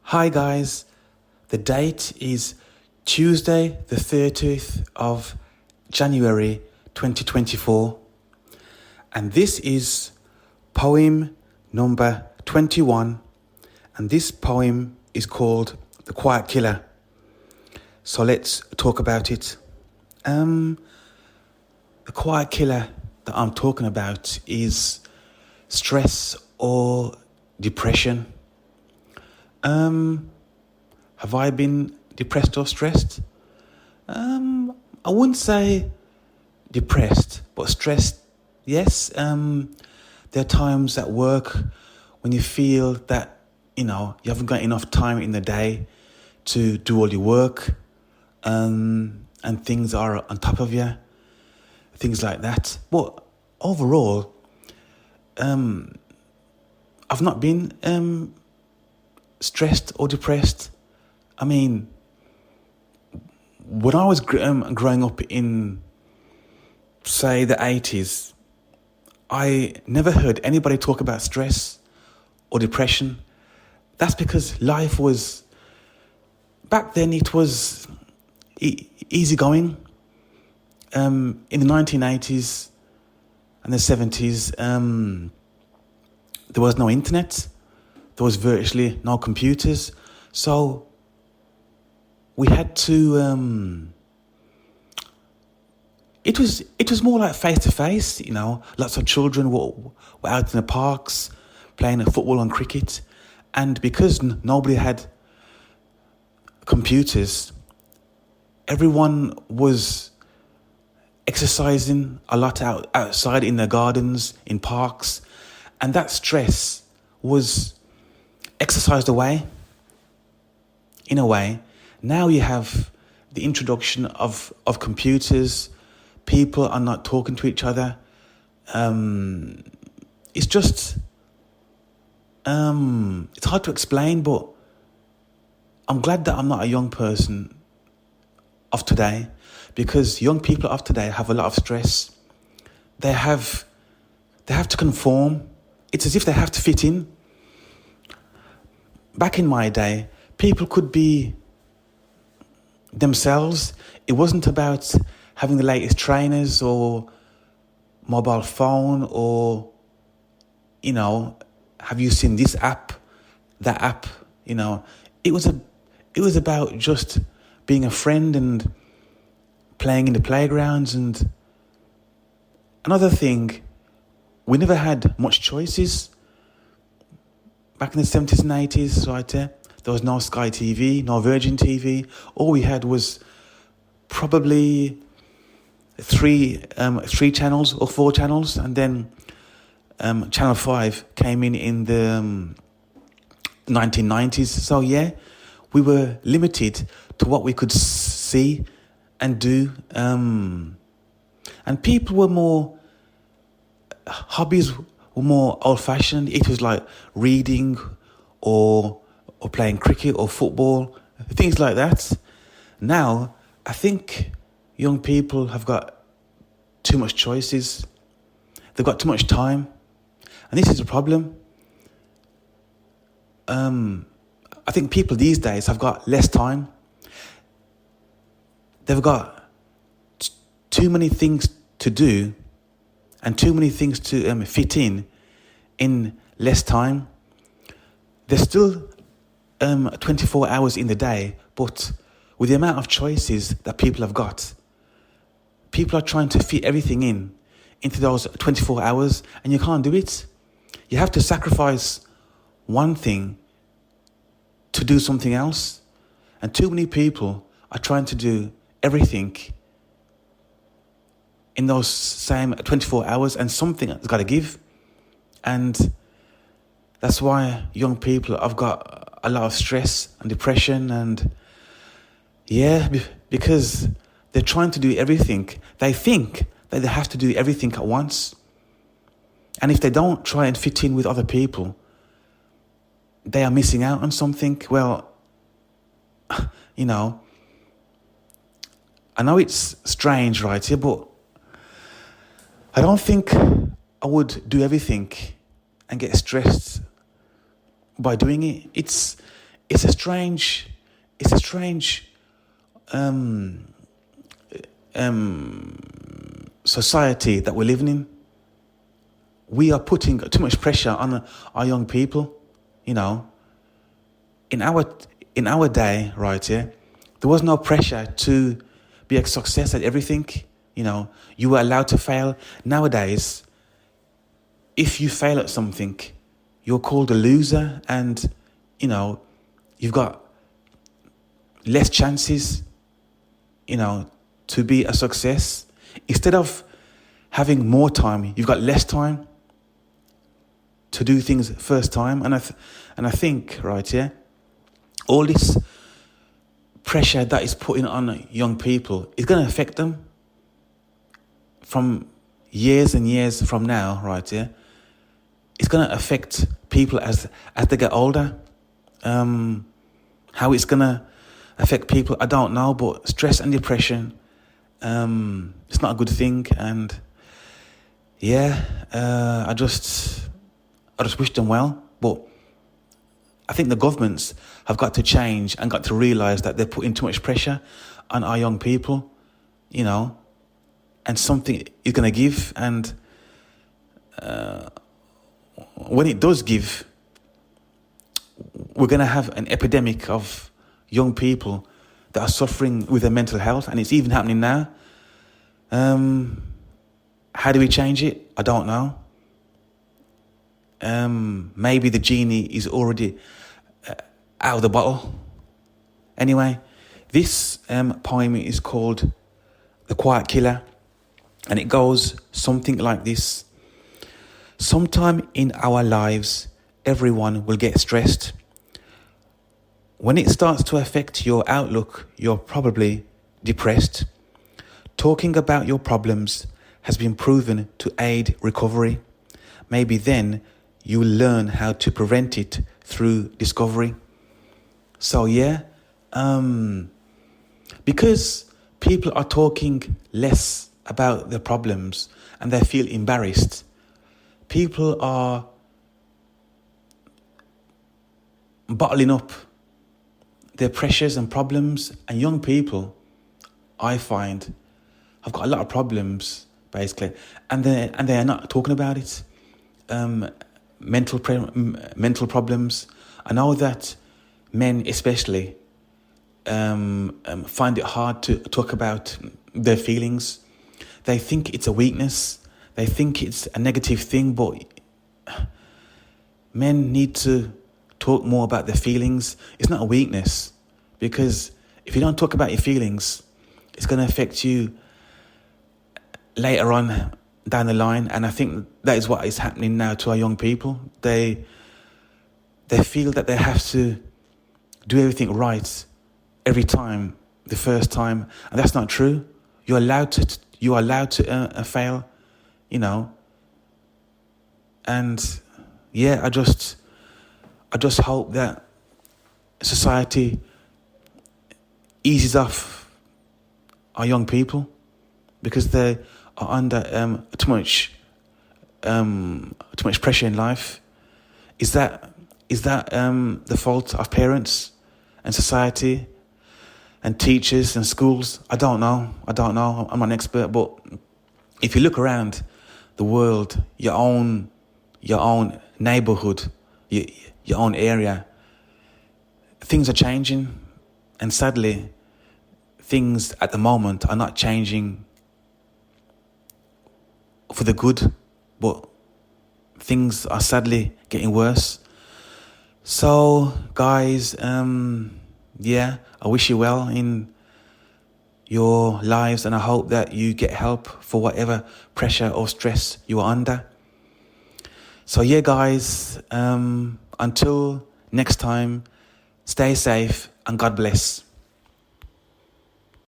Hi guys, the date is Tuesday the 30th of January 2024 and this is poem number 21 and this poem is called The Quiet Killer. So let's talk about it. The quiet killer that I'm talking about is stress or depression. Have I been depressed or stressed? I wouldn't say depressed, but stressed, yes. There are times at work when you feel that, you haven't got enough time in the day to do all your work, and things are on top of you, things like that. But overall, I've not been stressed or depressed. I mean, when I was growing up in, say, the 80s, I never heard anybody talk about stress or depression. That's because life was, back then it was easygoing. In the 1980s and the 70s, there was no internet. There was virtually no computers. So we had to, it was more like face to face, lots of children were out in the parks playing football and cricket. And because nobody had computers, everyone was exercising a lot outside in their gardens, in parks. And that stress was exercised away, in a way. Now you have the introduction of computers. People are not talking to each other. It's just, it's hard to explain, but I'm glad that I'm not a young person of today, because young people of today have a lot of stress. They have to conform. It's as if they have to fit in. Back in my day, people could be themselves. It wasn't about having the latest trainers or mobile phone or, have you seen this app, that app? It was about just being a friend and playing in the playgrounds. And another thing, we never had much choices. Back in the 70s and 80s, right there was no Sky TV, no Virgin TV. All we had was probably three channels or four channels, and then Channel 5 came in the 1990s. So yeah, we were limited to what we could see and do. And people were more, hobbies were more old-fashioned. It was like reading or playing cricket or football, things like that. Now, I think young people have got too much choices. They've got too much time. And this is a problem. I think people these days have got less time. They've got too many things to do and too many things to fit in less time. There's still 24 hours in the day, but with the amount of choices that people have got, people are trying to fit everything into those 24 hours, and you can't do it. You have to sacrifice one thing to do something else. And too many people are trying to do everything in those same 24 hours, and something has got to give. And that's why young people have got a lot of stress and depression, and because they're trying to do everything. They think that they have to do everything at once. And if they don't try and fit in with other people, they are missing out on something. Well, I know it's strange right here, but I don't think I would do everything and get stressed by doing it. it's a strange, it's a strange um, society that we're living in. We are putting too much pressure on our young people. You know, in our day, right here, there was no pressure to be a success at everything. You know, you were allowed to fail. Nowadays, if you fail at something, you're called a loser, and you know, you've got less chances, you know, to be a success. Instead of having more time, you've got less time to do things first time. And I think, right, yeah, all this pressure that is putting on young people is going to affect them from years and years from now, right, yeah. It's going to affect people as they get older. How it's going to affect people, I don't know, but stress and depression, it's not a good thing. And yeah, I just wish them well. But I think the governments have got to change and got to realise that they're putting too much pressure on our young people, you know, and something is going to give. And when it does give, we're going to have an epidemic of young people that are suffering with their mental health, and it's even happening now. How do we change it? I don't know. Maybe the genie is already out of the bottle. Anyway, this poem is called The Quiet Killer, and it goes something like this. Sometime in our lives, everyone will get stressed. When it starts to affect your outlook, you're probably depressed. Talking about your problems has been proven to aid recovery. Maybe then you will learn how to prevent it through discovery. So yeah, because people are talking less about their problems and they feel embarrassed, people are bottling up their pressures and problems. And young people, I find, have got a lot of problems, basically, and they are not talking about it. Mental problems. I know that men especially find it hard to talk about their feelings. They think it's a weakness. They think it's a negative thing, but men need to talk more about their feelings. It's not a weakness, because if you don't talk about your feelings, it's going to affect you later on down the line. And I think that is what is happening now to our young people. They feel that they have to do everything right every time, the first time, and that's not true. You are allowed to fail, you know. And yeah, I just hope that society eases off our young people, because they are under too much pressure in life. Is that the fault of parents and society and teachers and schools? I don't know. I'm not an expert, but if you look around the world, your own neighborhood, your own area, things are changing, and sadly, things at the moment are not changing for the good, but things are sadly getting worse. So, guys, yeah, I wish you well in your lives, and I hope that you get help for whatever pressure or stress you are under. So yeah, guys, until next time, stay safe and God bless.